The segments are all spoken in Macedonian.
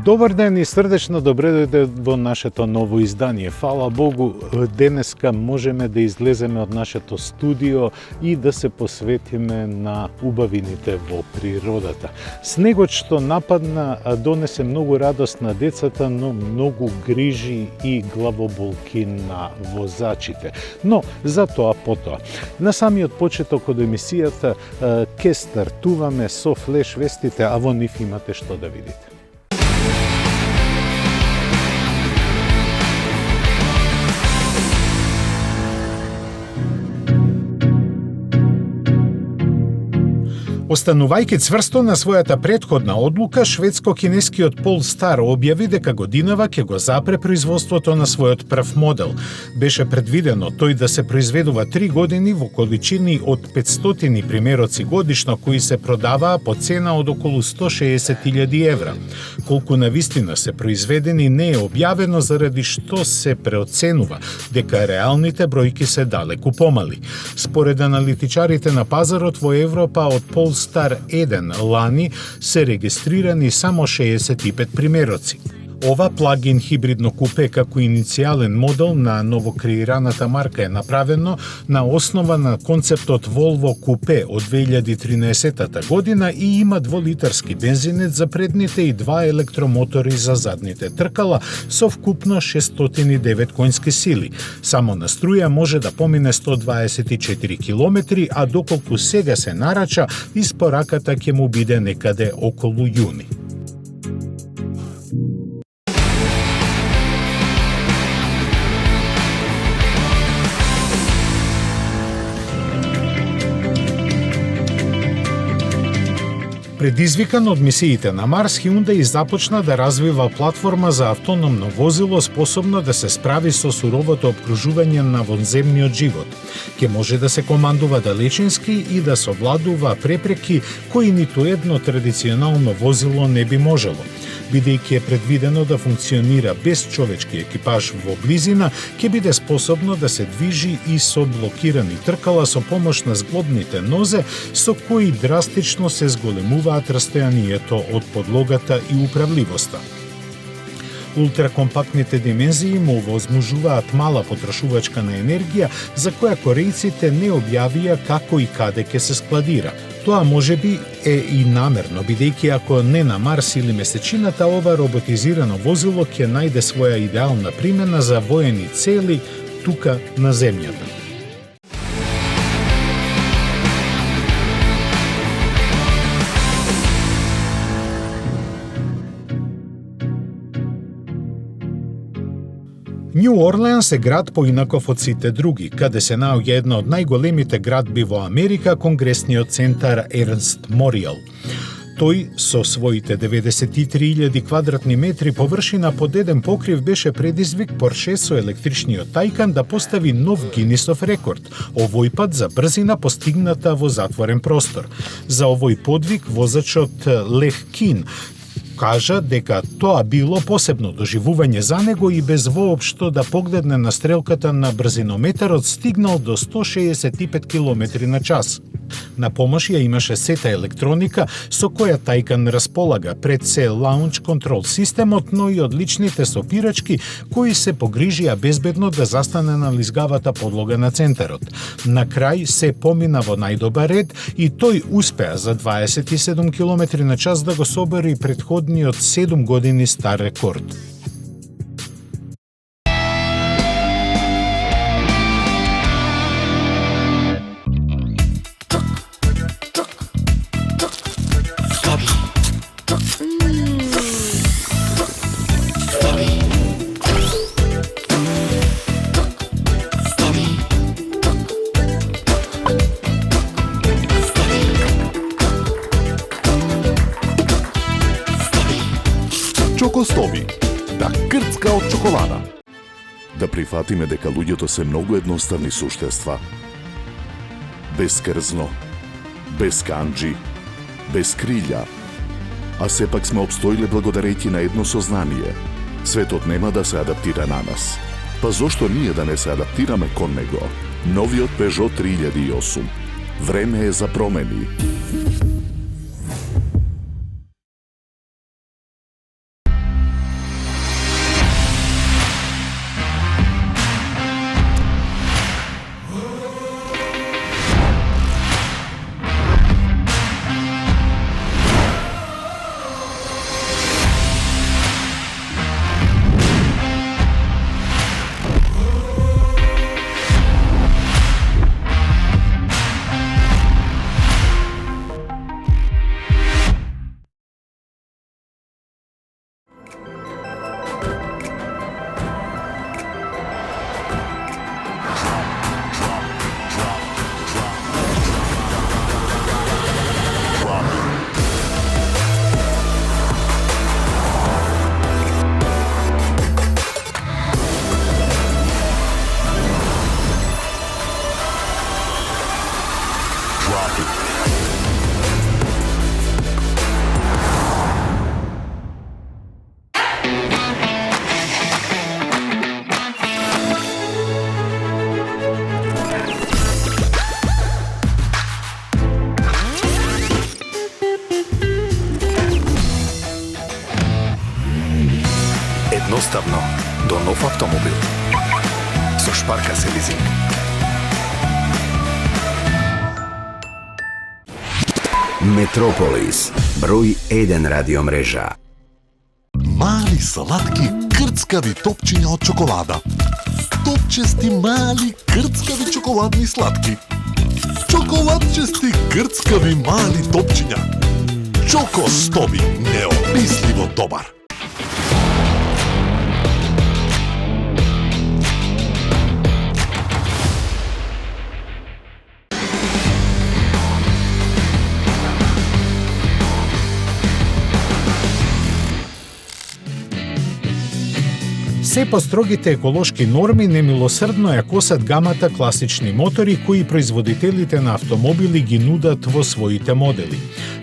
Добар ден и срдечно добре дојде во нашето ново издание. Фала Богу, денеска можеме да излеземе од нашето студио и да се посветиме на убавините во природата. Снегот што нападна донесе многу радост на децата, но многу грижи и главоболки на возачите. Но за тоа потоа. На самиот почеток од емисијата ке стартуваме со флеш вестите, а во нив имате што да видите. Останувајќи цврсто на својата претходна одлука, шведско-кинескиот Полстар објави дека годинава ќе го запре производството на својот прв модел. Беше предвидено тој да се произведува 3 години во количини од 500 примероци годишно, кои се продаваа по цена од околу 160.000 евра. Колку навистина се произведени не е објавено, заради што се преоценува дека реалните бројки се далеку помали. Според аналитичарите на пазарот во Европа од Полстар 1 лани се регистрирани само 65 примероци. Ова плагин хибридно купе како иницијален модел на новокреираната марка е направено на основа на концептот Volvo Купе од 2013 година и има 2-литарски бензинет за предните и 2 електромотори за задните тркала со вкупно 609 конски сили. Само на струја може да помине 124 километри, а доколку сега се нарача, испораката ќе му биде некаде околу јуни. Предизвикан од мисиите на Марс, Hyundai започна да развива платформа за автономно возило способно да се справи со суровото опкружување на вонземниот живот. Ке може да се командува далечински и да совладува препреки кои ниту едно традиционално возило не би можело. Бидејќи е предвидено да функционира без човечки екипаж во близина, ќе биде способно да се движи и со блокирани тркала со помош на зглобните нозе, со кои драстично се зголемуваат растојанието од подлогата и управливоста. Ултракомпактните димензии му овозможуваат мала потрошувачка на енергија, за која корејците не објавија како и каде ќе се складира. Тоа можеби е и намерно, бидејќи ако не на Марс или месечината, ова роботизирано возило ќе најде своја идеална примена за воени цели тука на Земјата. Нью Орлеанс е град поинаков од сите други, каде се наоѓа една од најголемите градби во Америка, Конгресниот центар Ернст Моријал. Тој, со своите 93.000 квадратни метри површина под еден покрив, беше предизвик Порше со електричниот Тајкан да постави нов Гинисов рекорд, овој пат за брзина постигната во затворен простор. За овој подвиг возачот Лех Кин кажа дека тоа било посебно доживување за него и без воопшто да погледне на стрелката на брзинометарот стигнал до 165 км на час. На помош ја имаше сета електроника со која Тајкан располага, пред се лаунч контрол системот, но и одличните сопирачки кои се погрижија безбедно да застане на лизгавата подлога на центарот. На крај се помина во најдобар ред и тој успеа за 27 км на час да го собери предходниот 7 години стар рекорд. Чокостоби. Да крцка од чоколада. Да прифатиме дека луѓето се многу едноставни суштества. Без крзно, без канџи, без крилја. А сепак сме обстоиле благодарејќи на едно сознание. Светот нема да се адаптира на нас. Па зошто ние да не се адаптираме кон него? Новиот Peugeot 3008. Време е за промени. Едноставно до нов автомобил со Шпарка се лизинг. Метрополис, број 1 радиомрежа. Мали сладки крцкави топчиња од чоколада. Топчести мали крцкави чоколадни сладки. Чоколадчести крцкави мали топчиња. Чокостоби, неописливо добар. Се построгите еколошки норми немилосрдно ја косат гамата класични мотори кои производителите на автомобили ги нудат во своите модели.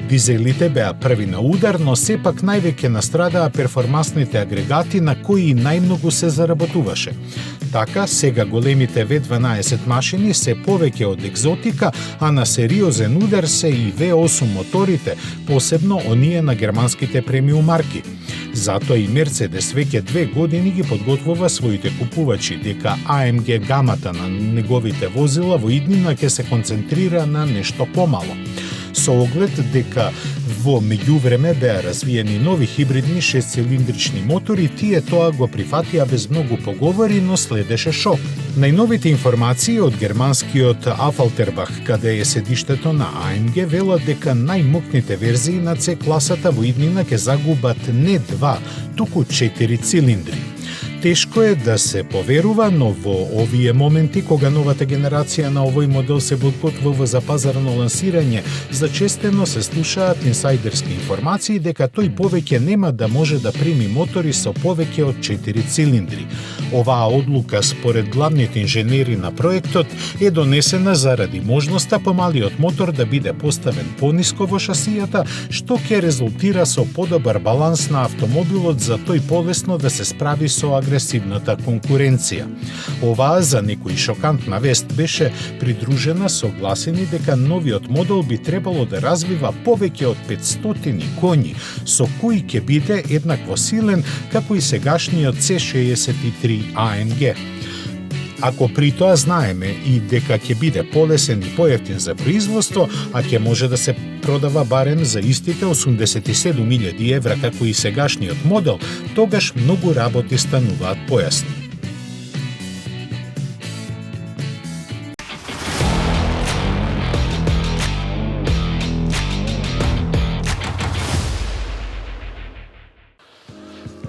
Дизелите беа први на удар, но сепак највеќе настрадаа перформансните агрегати на кои најмногу се заработуваше. Така, сега големите V12 машини се повеќе од екзотика, а на сериозен удар се и V8 моторите, посебно оние на германските премиум марки. Затоа и Мерцедес веќе 2 години ги подготвува своите купувачи дека AMG гамата на неговите возила во иднина ќе се концентрира на нешто помало. Со оглед дека во меѓувреме беа развиени нови хибридни 6-цилиндрични мотори, тие тоа го прифатија без многу поговори, но следеше шок. Најновите информации од германскиот Афалтербах, каде е седиштето на AMG, велат дека најмокните верзии на C-класата во иднина ќе загубат не 2, туку 4 цилиндри. Тешко е да се поверува, но во овие моменти, кога новата генерација на овој модел се подготвува за пазарно лансирање, зачестено се слушаат инсайдерски информации дека тој повеќе нема да може да прими мотори со повеќе од 4 цилиндри. Оваа одлука, според главните инженери на проектот, е донесена заради можноста помалиот мотор да биде поставен пониско во шасијата, што ќе резултира со подобар баланс на автомобилот за тој полесно да се справи со агресивната конкуренција. Оваа за некој шокантна вест беше придружена со гласини дека новиот модел би требало да развива повеќе од 500 коњи, со кои ќе биде еднакво силен како и сегашниот C63 AMG. Ако при тоа знаеме и дека ќе биде полесен и поевтин за производство, а ќе може да се продава барем за истите 87.000 евра како и сегашниот модел, тогаш многу работи стануваат појасни.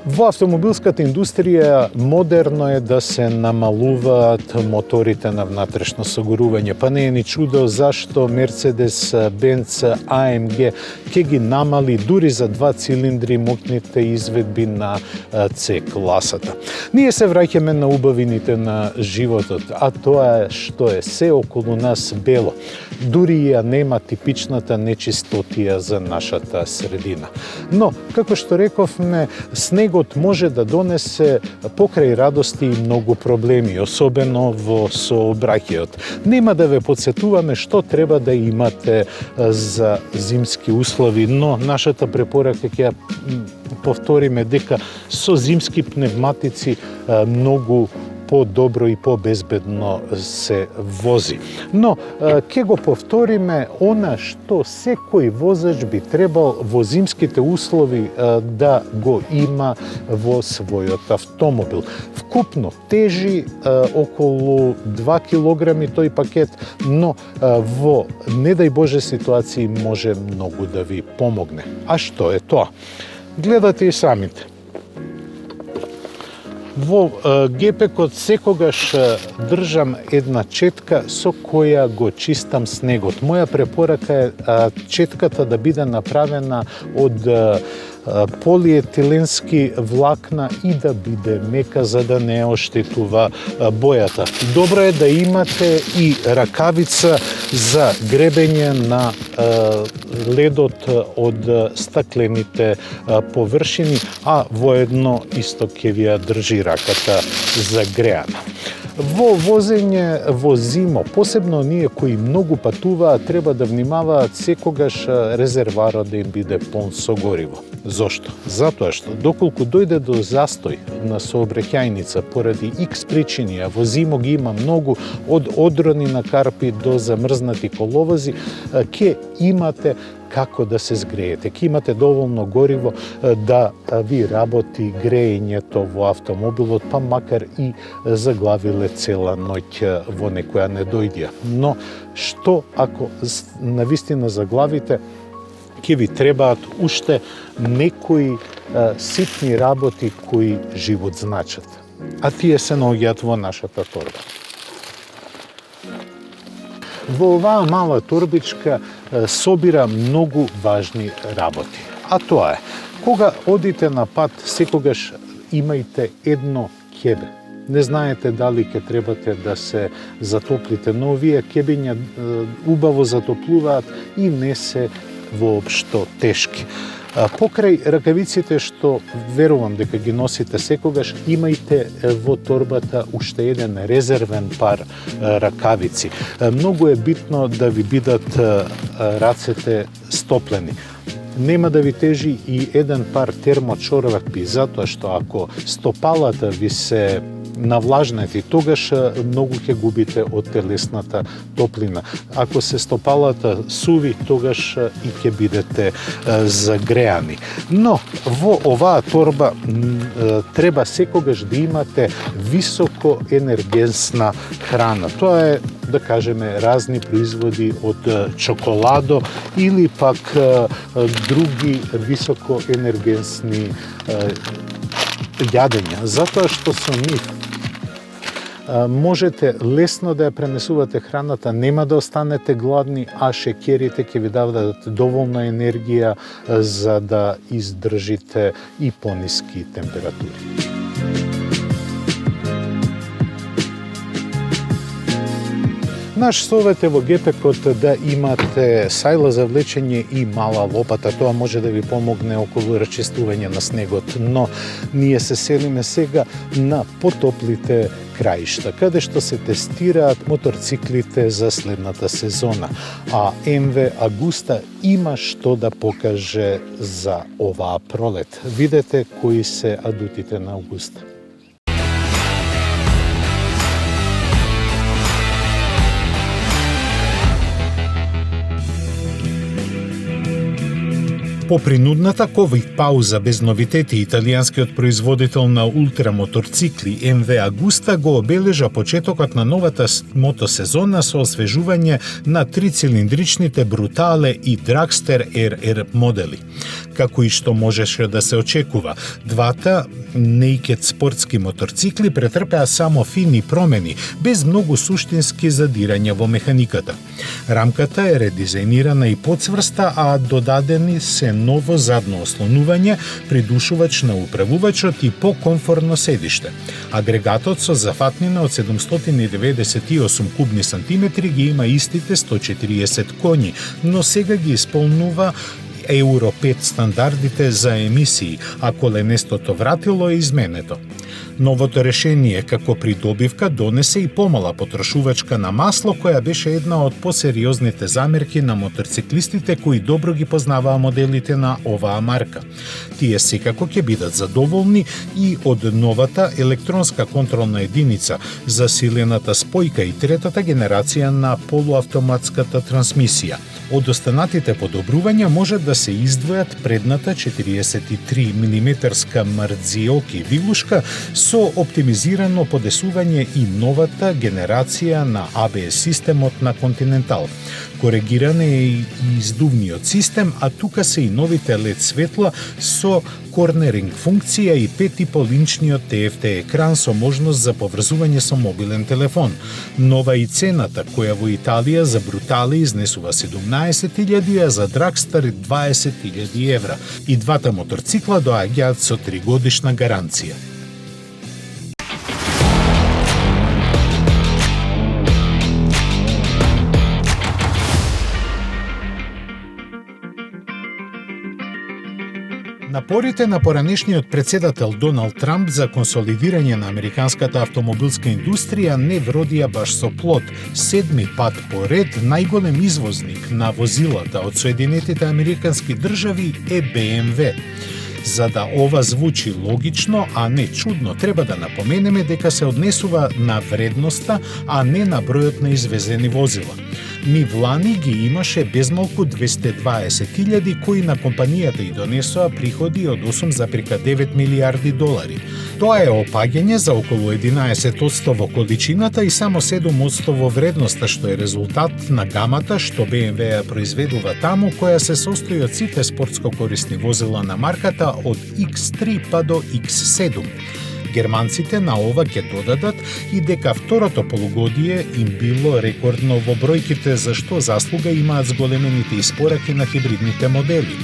Во автомобилската индустрија модерно е да се намалуваат моторите на внатрешно согорување. Па не е ни чудо зашто Мерцедес, Бенц, АМГ ќе ги намали дури за 2 цилиндри моќните изведби на С класата. Ние се враќаме на убавините на животот, а тоа е што е се околу нас бело. Дури ја нема типичната нечистотија за нашата средина. Но, како што рековме, снегот може да донесе покрај радости и многу проблеми, особено во сообраќајот. Нема да ве подсетуваме што треба да имате за зимски услови, но нашата препорака ќе повториме дека со зимски пневматици многу по-добро и по-безбедно се вози. Но ќе го повториме она што секој возач би требал во зимските услови да го има во својот автомобил. Вкупно тежи околу 2 килограми тој пакет, но во не дај Боже ситуации може многу да ви помогне. А што е тоа? Гледате и самите. Во гепекот секогаш држам една четка со која го чистам снегот. Моја препорака е четката да биде направена од полиетиленски влакна и да биде мека за да не оштетува бојата. Добро е да имате и ракавица за гребење на ледот од стаклените површини, а воедно исто ќе ви ја држи раката загреана. Во возење во зимо, посебно оние кои многу патуваат, треба да внимаваат секогаш резерварот да им биде полн со гориво. Зошто? Затоа што доколку дојде до застој на сообраќајница поради X причини, а во зимо ги има многу, од одрони на карпи до замрзнати коловози, ќе имате како да се згреете. Ќе имате доволно гориво да ви работи греењето во автомобилот, па макар и заглавиле цела ноќ во некоја недојдија. Но што ако навистина заглавите, ќе ви требаат уште некои ситни работи кои живот значат. А тие се наоѓаат во нашата торба. Во оваа мала торбичка собира многу важни работи. А тоа е, кога одите на пат, секогаш имајте едно ќебе. Не знаете дали ќе требате да се затоплите, но овие ќебиња убаво затоплуваат и не се воопшто тешки. Покрај ракавиците што верувам дека ги носите секогаш, имајте во торбата уште еден резервен пар ракавици. Многу е битно да ви бидат рацете стоплени. Нема да ви тежи и еден пар термочорапи, затоа што ако стопалата ви се навлажнати, тогаш многу ќе губите од телесната топлина. Ако се стопалата суви, тогаш и ќе бидете загреани. Но во оваа торба треба секогаш да имате високо енергенсна храна. Тоа е, да кажеме, разни производи од чоколадо или пак други високо енергенсни јадења, затоа што со нив можете лесно да ја пренесувате храната, нема да останете гладни, а шеќерите ќе ви дадат доволна енергија за да издржите и пониски температури. Наш совет е во гепекот да имате сајла за влечење и мала лопата. Тоа може да ви помогне околу расчистување на снегот, но ние се селиме сега на потоплите краишта, каде што се тестираат моторциклите за следната сезона. А МВ Агуста има што да покаже за оваа пролет. Видете кои се адутите на Агуста. По принудната ковид пауза без новитети, италијанскиот производител на ултрамоторцикли МВ Агуста го обележа почетокот на новата мотосезона со освежување на трицилиндричните Brutale и Dragster RR модели. Како и што можеше да се очекува, двата naked спортски моторцикли претрпеа само фини промени, без многу суштински задирања во механиката. Рамката е редизајнирана и подсврста, а додадени се ново задно ослонување, придушувач на управувачот и покомфорно седиште. Агрегатот со зафатнина од 798 кубни сантиметри ги има истите 140 коњи, но сега ги исполнува Euro 5 стандардите за емисии, а коленестото вратило е изменето. Новото решение како придобивка донесе и помала потрошувачка на масло, која беше една од посериозните замерки на моторциклистите кои добро ги познаваа моделите на оваа марка. Тие секако ќе бидат задоволни и од новата електронска контролна единица, засилената спојка и третата генерација на полуавтоматската трансмисија. Од останатите подобрувања може да се издвојат предната 43 мм Марзиоки вилушка со оптимизирано подесување и новата генерација на ABS системот на Continental. Коригиран е и издувниот систем, а тука се и новите LED светла со корнеринг функција и 5,5-инчниот TFT екран со можност за поврзување со мобилен телефон. Нова и цената, која во Италија за Brutale изнесува 17.000, а за Dragster 20.000 евра. И двата моторцикла доаѓаат со 3-годишна гаранција. Напорите на поранешниот председател Доналд Трамп за консолидирање на американската автомобилска индустрија не вродија баш со плод. 7ми пат поред најголем извозник на возилата од Соединетите американски држави е BMW. За да ова звучи логично, а не чудно, треба да напоменеме дека се однесува на вредноста, а не на бројот на извезени возила. Влани ги имаше безмалку 220.000 кои на компанијата и донесоа приходи од 8,9 милиарди долари. Тоа е опаѓање за околу 11% во количината и само 7% во вредноста, што е резултат на гамата што BMW ја произведува таму, која се состои од сите спортско корисни возила на марката од X3 па до X7. Германците на ова ќе додадат и дека второто полугодие им било рекордно во бројките, за што заслуга имаат зголемените испораки на хибридните модели.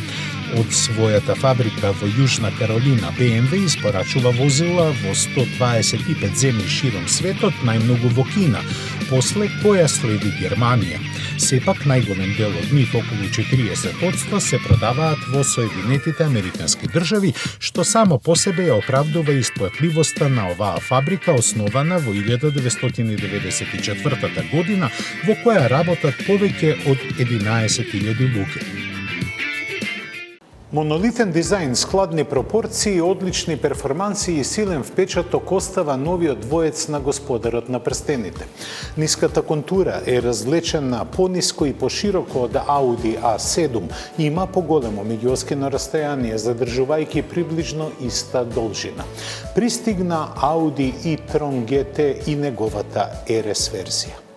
Од својата фабрика во Јужна Каролина, BMW испорачува возила во 125 земји широм светот, најмногу во Кина, после која следи Германија. Сепак најголем дел од нив, околу 40%, се продаваат во Соединетите американски држави, што само по себе ја оправдува исплатливоста на оваа фабрика, основана во 1994 година, во која работат повеќе од 11.000 луѓе. Монолитен дизајн, складни пропорции, одлични перформанси и силен впечаток остава новиот двоец на Господарот на прстените. Ниската контура е разлечена пониско и пошироко од Audi A7, има поголемо меѓуоскино расстојание, задржувајќи приближно иста должина. Пристигна Audi e-tron GT и неговата RS верзија.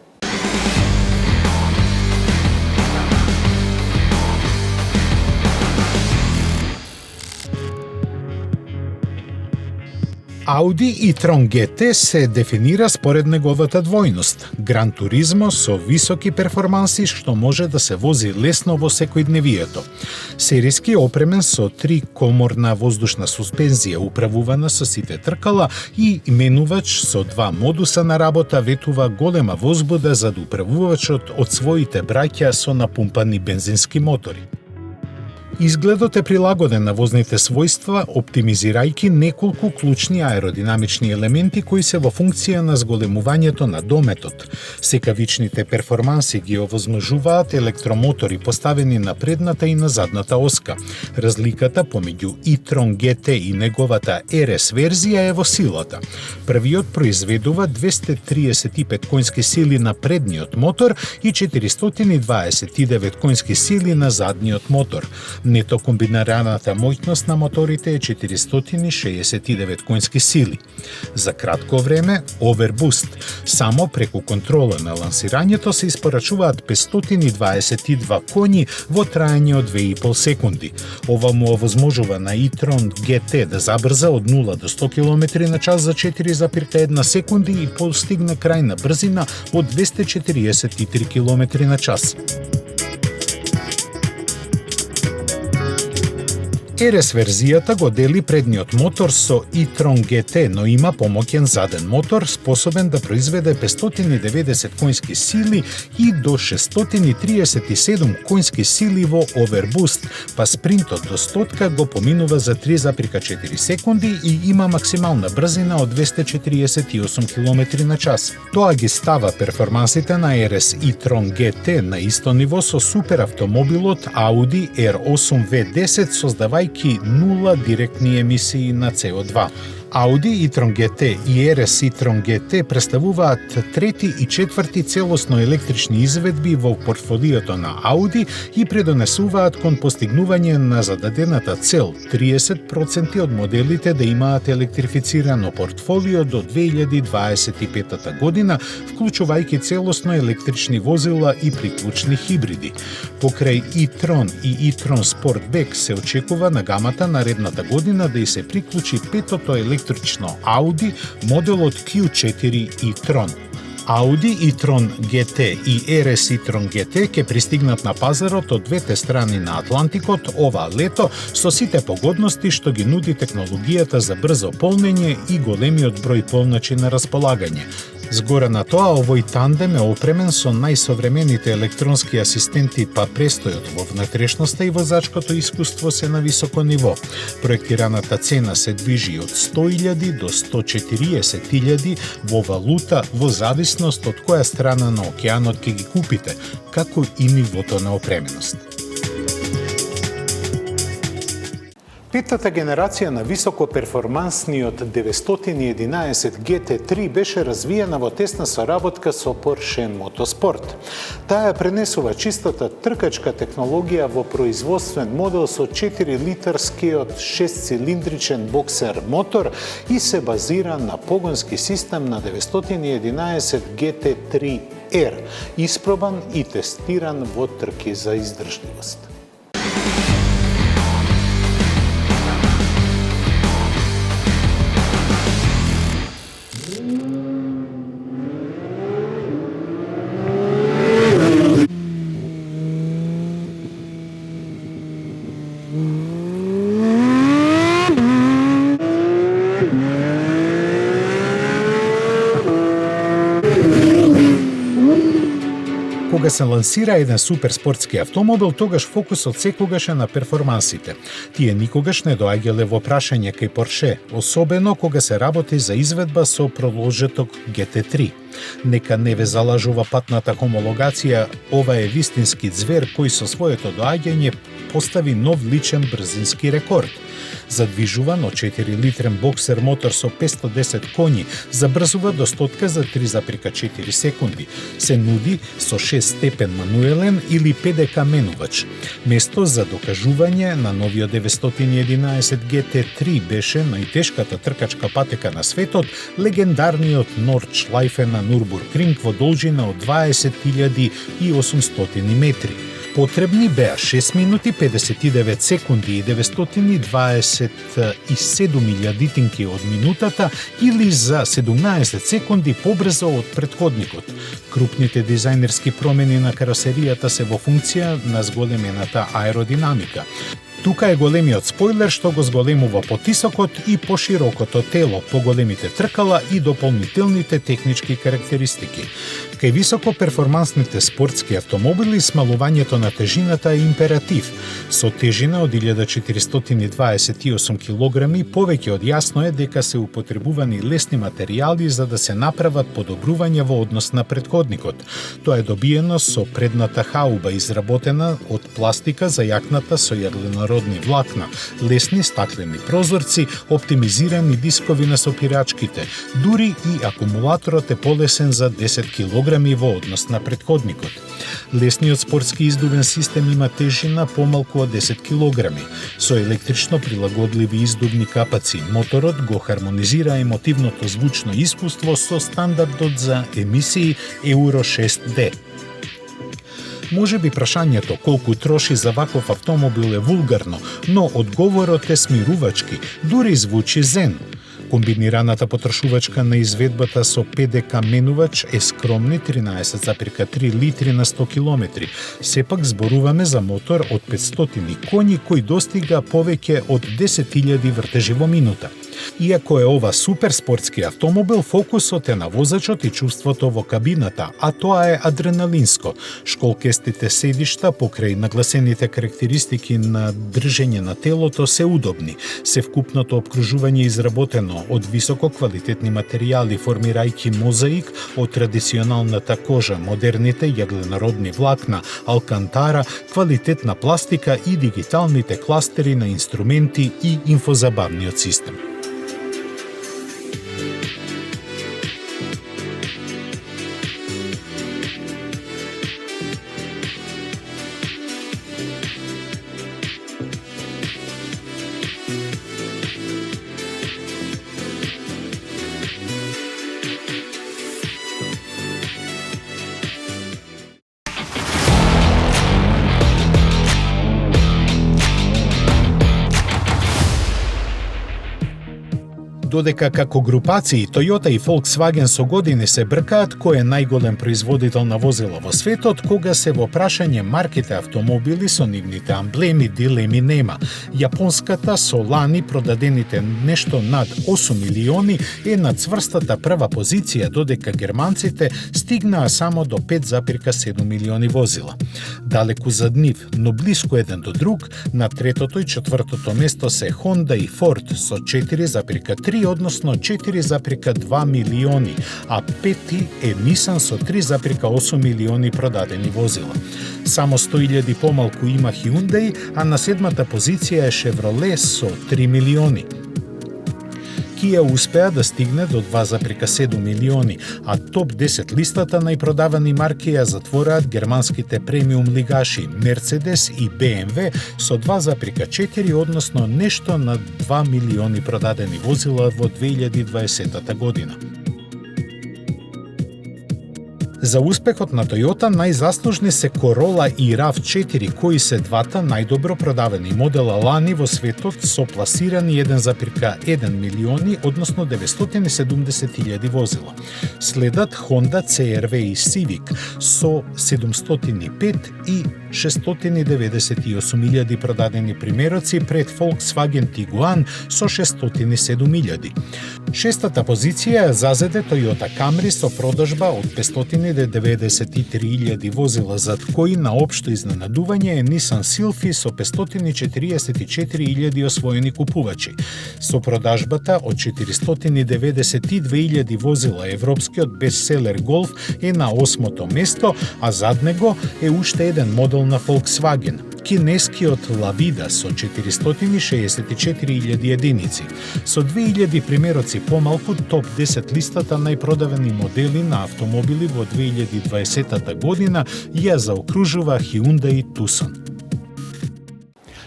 Audi e-tron GT се дефинира според неговата двојност. Гран Туризмо со високи перформанси што може да се вози лесно во секојдневието. Сериски опремен со 3-коморна воздушна суспензија, управувана со сите тркала и менувач со 2 модуса на работа ветува голема возбуда за управувачот од своите браќа со напумпани бензински мотори. Изгледот е прилагоден на возните својства, оптимизирајќи неколку клучни аеродинамични елементи кои се во функција на зголемувањето на дометот. Секавичните перформанси ги овозможуваат електромотори поставени на предната и на задната оска. Разликата помеѓу e-tron GT и неговата RS верзија е во силата. Првиот произведува 235 конски сили на предниот мотор и 429 конски сили на задниот мотор. Нето комбинираната моќност на моторите е 469 конски сили. За кратко време, Overboost, само преку контрола на лансирањето се испорачуваат 522 коњи во траење од 2,5 секунди. Ова му овозможува на e-tron GT да забрза од 0 до 100 км на час за 4,1 секунди и постигне крајна брзина од 243 км на час. RS верзијата го дели предниот мотор со e-tron GT, но има помоќен заден мотор, способен да произведе 590 конски сили и до 637 конски сили во Overboost, па спринтот до стотка го поминува за 3,4 секунди и има максимална брзина од 248 км на час. Тоа ги става перформансите на RS e-tron GT на исто ниво со суперавтомобилот Audi R8 V10, создавајќи нула директни емисии на CO2. Audi e-tron GT и RS e-tron GT представуваат трети и четврти целосно електрични изведби во портфолиото на Audi и предонесуваат кон постигнување на зададената цел 30% од моделите да имаат електрифицирано портфолио до 2025 година, вклучувајќи целосно електрични возила и приклучни хибриди. Покрај e-tron и e-tron Sportback се очекува на гамата наредната година да и се приклучи петото електрично Audi моделот Q4 e-tron. Audi e-tron GT и RS e-tron GT ќе пристигнат на пазарот од двете страни на Атлантикот оваа лето со сите погодности што ги нуди технологијата за брзо полнење и големиот број полначи на располагање. Згоре на тоа, овој тандем е опремен со најсовремените електронски асистенти, па престојот во внатрешноста и возачкото искуство се на високо ниво. Проектираната цена се движи од 100.000 до 140.000 во валута во зависност од која страна на океанот ќе ги купите, како и нивото на опременост. Петата генерација на високоперформансниот 911 GT3 беше развиена во тесна соработка со Porsche Motorsport. Таа пренесува чистата тркачка технологија во производствен модел со 4-литарскиот 6-цилиндричен боксер мотор и се базира на погонски систем на 911 GT3R, испробан и тестиран во трки за издржливост. Кога се лансира еден суперспортски автомобил, тогаш фокусот секогаш е на перформансите. Тие никогаш не доаѓале во прашање кај Porsche, особено кога се работи за изведба со проложеток GT3. Нека не ве залажува патната хомологација, ова е вистински ѕвер кој со своето доаѓање постави нов личен брзински рекорд. Задвижуван од 4-литрен боксер мотор со 510 коњи, забрзува до стотка за 3,4 секунди. Се нуди со 6 степен мануелен или ПДК менувач. Место за докажување на новиот 911 GT3 беше најтешката тркачка патека на светот, легендарниот Nordschleife на Нурбургринг во должина од 20.800 метри. Потребни беа 6 минути 59 секунди и 927 илјадитинки од минутата или за 17 секунди побрзо од претходникот. Крупните дизајнерски промени на каросеријата се во функција на зголемената аеродинамика. Тука е големиот спойлер што го зголемува потисокот и поширокото тело, поголемите тркала и дополнителните технички карактеристики. Кај високоперформансните спортски автомобили смалувањето на тежината е императив. Со тежина од 1428 килограми повеќе од јасно е дека се употребувани лесни материјали за да се направат подобрувања во однос на претходникот. Тоа е добиено со предната хауба изработена од пластика за јакната со јаглено-родни влакна, лесни стаклени прозорци, оптимизирани дискови на сопирачките. Дури и акумулаторот е полесен за 10 кг килограми во однос на претходникот. Лесниот спортски издувен систем има тежина помалку од 10 килограми. Со електрично прилагодливи издувни капаци, моторот го хармонизира емотивното звучно искуство со стандардот за емисии Euro 6D. Може би прашањето колку троши за ваков автомобил е вулгарно, но одговорот е смирувачки, дури звучи зен. Комбинираната потрошувачка на изведбата со ПДК менувач е скромни 13,3 литри на 100 километри. Сепак зборуваме за мотор од 500 коњи кој достига повеќе од 10.000 вртежи во минута. Иако е ова суперспортски автомобил, фокусот е на возачот и чувството во кабината, а тоа е адреналинско. Школкестите седишта покрај нагласените карактеристики на држење на телото се удобни. Севкупното обкружување изработено од високо квалитетни материјали, формирајќи мозаик од традиционалната кожа, модерните јагленародни влакна, алкантара, квалитетна пластика и дигиталните кластери на инструменти и инфозабавниот систем. Додека како групации Toyota и Volkswagen со години се бркаат кој е најголем производител на возила во светот, кога се во прашање марките автомобили со нивните амблеми, дилеми нема. Јапонската со лани продадените нешто над 8 милиони е на цврстата прва позиција, додека германците стигнаа само до 5,7 милиони возила. Далеку зад нив, но блиску еден до друг, на третото и четвртото место се Honda и Ford со 4,3, односно 4,2 милиони, а пети е Nissan со 3,8 милиони продадени возила. Само 100.000 помалку има Hyundai, а на седмата позиција е Chevrolet со 3 милиони. Kia успеа да стигне до 2,7 милиони, а топ 10 листата најпродавани марки ја затвораат германските премиум лигаши Mercedes и BMW со 2,4, односно нешто на 2 милиони продадени возила во 2020 година. За успехот на Toyota најзаслужни се Corolla и RAV4, кои се двата најдобро продавани модела лани во светот со пласирани 1,1 милиони, односно 970.000 возила. Следат Honda CR-V и Civic со 705 и 698.000 продадени примероци пред Volkswagen Tiguan со 607.000. Шестата позиција зазеде Toyota Camry со продажба од 593.000 возила, зад кои на општо изненадување е Nissan Sylphy со 544.000 освоени купувачи. Со продажбата од 492.000 возила, европскиот бестселер Golf е на 8-то место, а зад него е уште еден модел на Volkswagen, кинескиот Lavida со 464.000 единици. Со 2.000 примероци помалку, топ 10 листата најпродавани модели на автомобили во 2020 година ја заокружува Hyundai Tucson.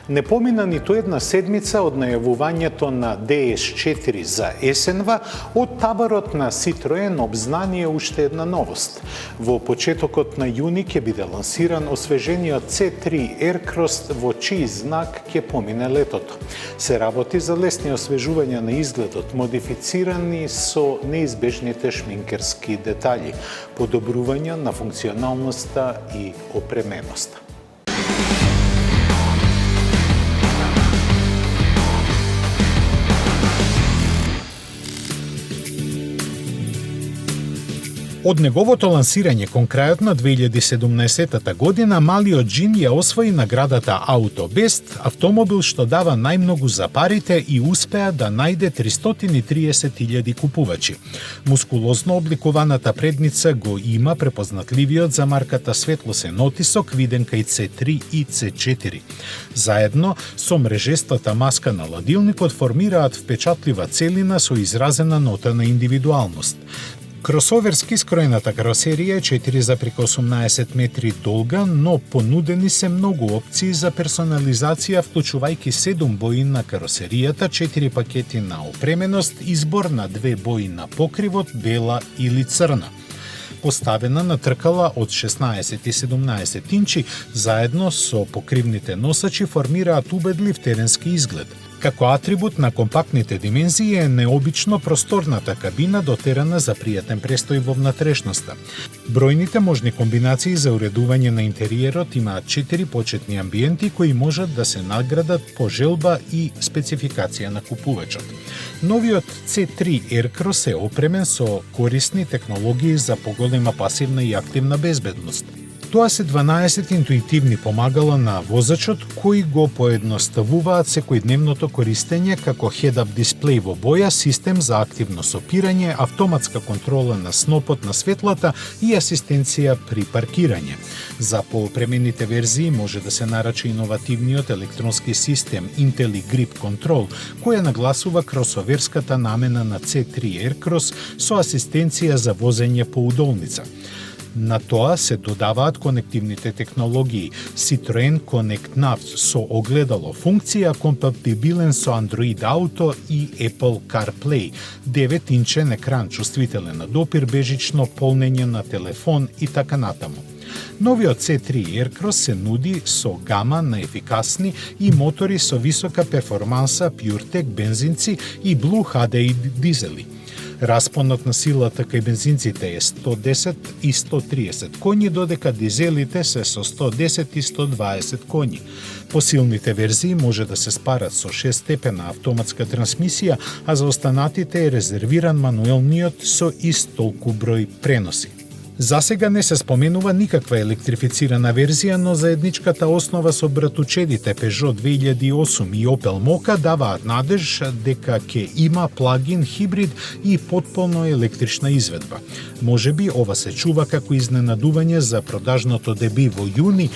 Не помина ниту една седмица од најавувањето на DS4 за есенва, од таборот на Citroen обзнание уште една новост. Во почетокот на јуни ќе биде лансиран освежениот C3 Aircross, во чиј знак ќе помине летото. Се работи за лесни освежувања на изгледот, модифицирани со неизбежните шминкерски детали, подобрувања на функционалноста и опременоста. Од неговото лансирање кон крајот на 2017 година, малиот Джин ја освои наградата AutoBest, автомобил што дава најмногу за парите и успеа да најде 330.000 купувачи. Мускулозно обликуваната предница го има препознатливиот за марката светлосен отисок, виден кај C3 и C4. Заедно со мрежестата маска на ладилникот формираат впечатлива целина со изразена нота на индивидуалност. Кросоверски скроената каросерија е 4,18 метри долга, но понудени се многу опции за персонализација, вклучувајќи 7 бои на каросеријата, 4 пакети на опременост, избор на 2 бои на покривот, бела или црна. Поставена на тркала од 16 и 17 инчи, заедно со покривните носачи формираат убедлив теренски изглед. Како атрибут на компактните димензии е необично просторната кабина дотерана за пријатен престој во внатрешноста. Бројните можни комбинации за уредување на интериерот имаат 4 почетни амбиенти кои можат да се наградат по желба и спецификација на купувачот. Новиот C3 Aircross е опремен со корисни технологии за поголема пасивна и активна безбедност. Тоа се 12 интуитивни помагала на возачот кои го поедноставуваат секојдневното користење, како head-up дисплеј во боја, систем за активно сопирање, автоматска контрола на снопот на светлата и асистенција при паркирање. За поопремените верзии може да се нарача иновативниот електронски систем IntelliGrip Control, која нагласува кросоверската намена на C3 Aircross со асистенција за возење по удолница. На тоа се додаваат конективните технологии Citroen Connect Nav со огледало функција компатибилен со Android Auto и Apple CarPlay, 9-инчен екран чувствителен на допир, бежично полнење на телефон и така натаму. Новиот C3 Aircross се нуди со гама на ефикасни и мотори со висока перформанса PureTech бензинци и Blue HDI дизели. Распонот на силата кај бензинците е 110 и 130 коњи, додека дизелите се со 110 и 120 коњи. Посилните верзии може да се спарат со 6-степена автоматска трансмисија, а за останатите е резервиран мануелниот со истолку број преноси. За сега не се споменува никаква електрифицирана верзија, но заедничката основа со братучедите Peugeot 2008 и Opel Mokka даваат надеж дека ќе има плагин хибрид и потполно електрична изведба. Можеби ова се чува како изненадување за продажното деби во јуни,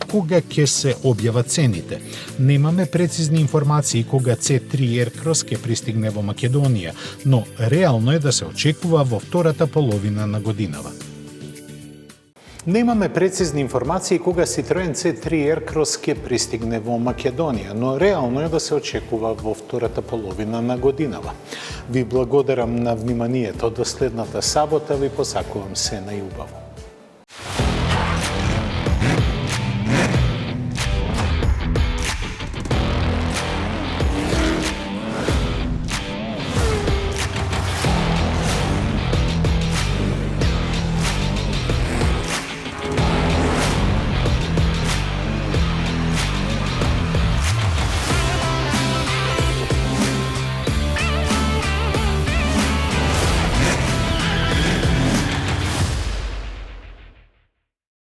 кога ќе се објават цените. Немаме прецизни информации кога C3 Aircross ќе пристигне во Македонија, но реално е да се очекува во втората половина на годинава. Немаме прецизни информации кога Citroen C3 Aircross ќе пристигне во Македонија, но реално е да се очекува во втората половина на годинава. Ви благодарам на вниманието. До следната сабота ви посакувам се најубаво.